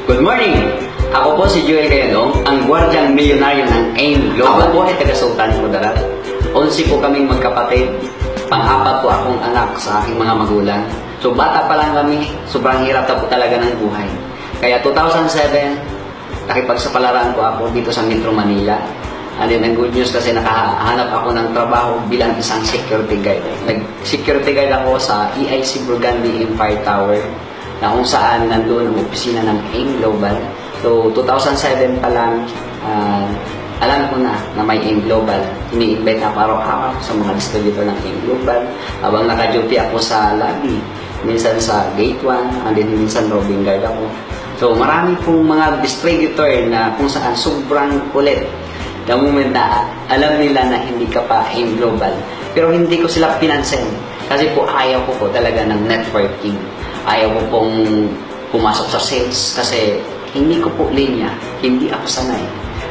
Good morning! Ako po si Joel Gayadong, ang gwardyang milyonaryo ng AIM Global. Ako po ay taga-Sultan Kudarat. 11 po kaming magkapatid. Pang-apat po akong anak sa aking mga magulang. So bata pa lang kami, sobrang hirap na po talaga ng buhay. Kaya 2007, nakipagsapalaran po ako dito sa Metro Manila. And then, ang good news kasi nakahanap ako ng trabaho bilang isang security guard. Nag-security guard ako sa EIC Burgundy Empire Tower, na kung saan nandoon ang opisina ng AIM Global. So, 2007 pa lang, alam ko na may AIM Global. Ini-invite ako araw-araw sa mga distributor ng AIM Global. Habang naka-duty ako sa lobby, minsan sa gate 1, and then minsan roving guard ako. So, marami pong mga distributor na kung saan sobrang kulit. The moment na alam nila na hindi ka pa AIM Global. Pero hindi ko sila pinansin. Kasi po ayaw ko po talaga ng networking. Ayaw ko pong pumasok sa sales kasi hindi ko po linya, hindi ako sanay.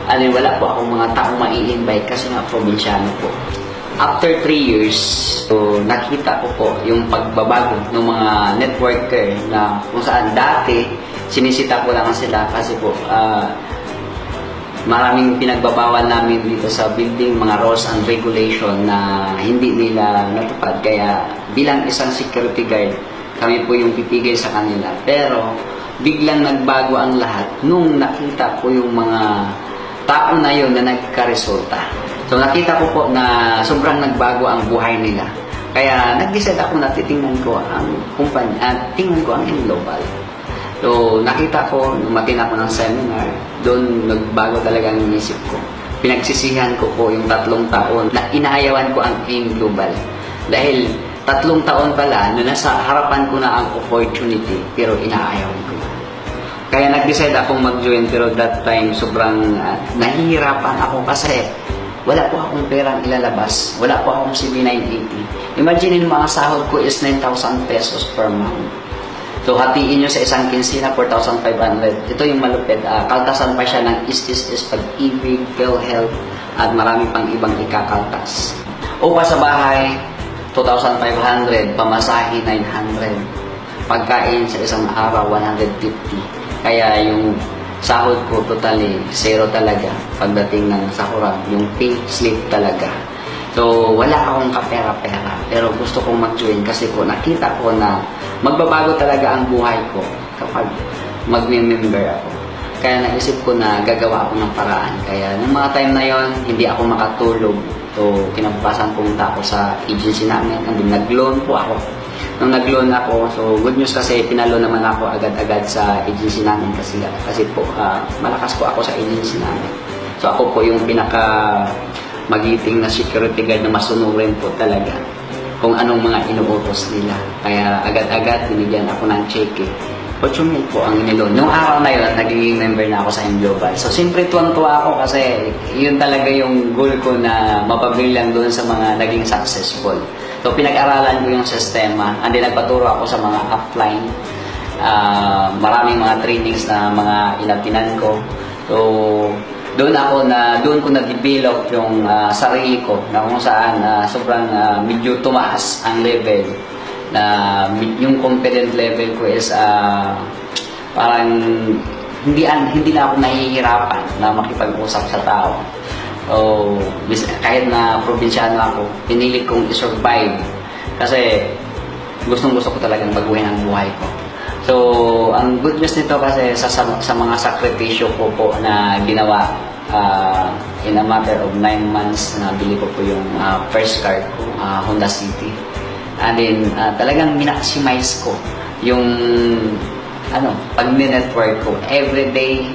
Wala po akong mga taong mai-invite kasi nga probinsyano po. After 3 years, so, nakita ko po yung pagbabago ng mga networker na kung saan dati sinisita ko lang sila kasi po maraming pinagbabawal namin dito sa building, mga rules and regulation na hindi nila natupad. Kaya bilang isang security guard, kami po yung pipigil sa kanila. Pero biglang nagbago ang lahat nung nakita ko yung mga tao na yun na nagkaresulta. So nakita ko po na sobrang nagbago ang buhay nila. Kaya nag-decide ako na titingnan ko ang kumpanya at tingnan ko ang AIM Global. So nakita ko, umatin ako ng seminar, doon nagbago talaga ang isip ko. Pinagsisihan ko po yung 3 taon na inaayawan ko ang AIM Global. Dahil 3 taon pala na nasa harapan ko na ang opportunity pero inaayawan ko. Kaya nag-decide akong mag-join pero that time sobrang nahihirapan ako kasi wala po akong perang ilalabas. Wala po akong CB980. Imagine mga sahod ko is 9,000 pesos per month. So hatiin nyo sa isang kinsina, 4,500. Ito yung malupit. Kaltasan pa siya ng is pag-ibig, PhilHealth at marami pang ibang ikakaltas. Upa sa bahay, 2,500, pamasahe 900, pagkain sa isang araw 150. Kaya yung sahod ko totally zero talaga pagdating ng sahuran, yung pay slip talaga. So wala akong kapera-pera pero gusto kong mag-join kasi ko nakita ko na magbabago talaga ang buhay ko kapag mag-member ako. Kaya naisip ko na gagawa ako ng paraan. Kaya nung mga time na yon hindi ako makatulog. So, kinabukasan pumunta ako sa agency namin and then nag-loan po ako. Nung nag-loan ako, so good news kasi pinalo naman ako agad-agad sa agency namin kasi po malakas po ako sa agency namin. So ako po yung pinaka magiting na security guard na masunurin po talaga kung anong mga inuutos nila. Kaya agad-agad binigyan ako ng cheque. 8 mil po ang nilon. Nung araw na yun, naging member na ako sa AIM Global. So, siyempre tuwang-tuwa ako kasi yun talaga yung goal ko na mapabilang doon sa mga naging successful. So, pinag-aralan ko yung sistema and then nagpaturo ako sa mga upline. Maraming mga trainings na mga inatinan ko. So, doon ko na-develop yung sarili ko na kung saan sobrang medyo tumaas ang level. Na yung confident level ko is parang hindi na ako nahihirapan na makipag-usap sa tao. So, kahit na probinsyano ako, pinilit kong i-survive kasi gustong-gusto ko talagang baguhin ang buhay ko. So, ang good news nito kasi sa mga sakripisyo ko po na ginawa in a matter of 9 months, nabili ko po yung first car ko, Honda City. And then, talagang minaksimized ko yung pag-network ko. Everyday,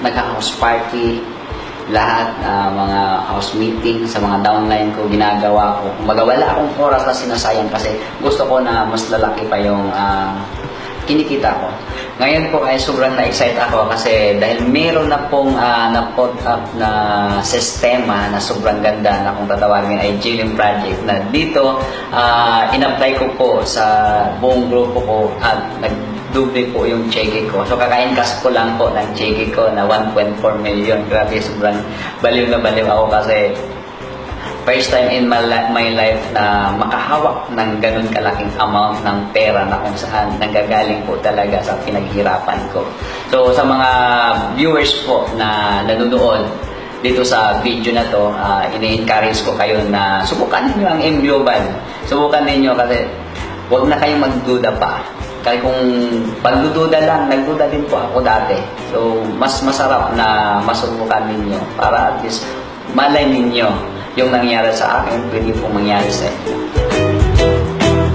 nagka-house party, lahat, mga house meeting sa mga downline ko, ginagawa ko. Kumbaga, wala akong oras na sinasayang kasi gusto ko na mas lalaki pa yung kinikita ko. Ngayon po ay sobrang na-excite ako kasi dahil meron na pong na-put up na sistema na sobrang ganda na kung tatawagin ay Jillian Project na dito in-apply ko po sa buong grupo ko at nag-double po yung cheque ko. So kaka-encash ko lang po ng cheque ko na 1.4 million. Grabe, sobrang baliw na baliw ako kasi first time in my life na makahawak ng ganun kalaking amount ng pera na kung saan nanggagaling po talaga sa pinaghirapan ko. So sa mga viewers po na nanonood dito sa video na to, ini-encourage ko kayo na subukan niyo ang M Global. Subukan niyo kasi huwag na kayong magduda pa. Kaya kung pagdududa lang, nagduda din po ako dati. So, mas masarap na masubukan ninyo para at least malay ninyo yung nangyari sa akin, pwede po mangyari sa inyo.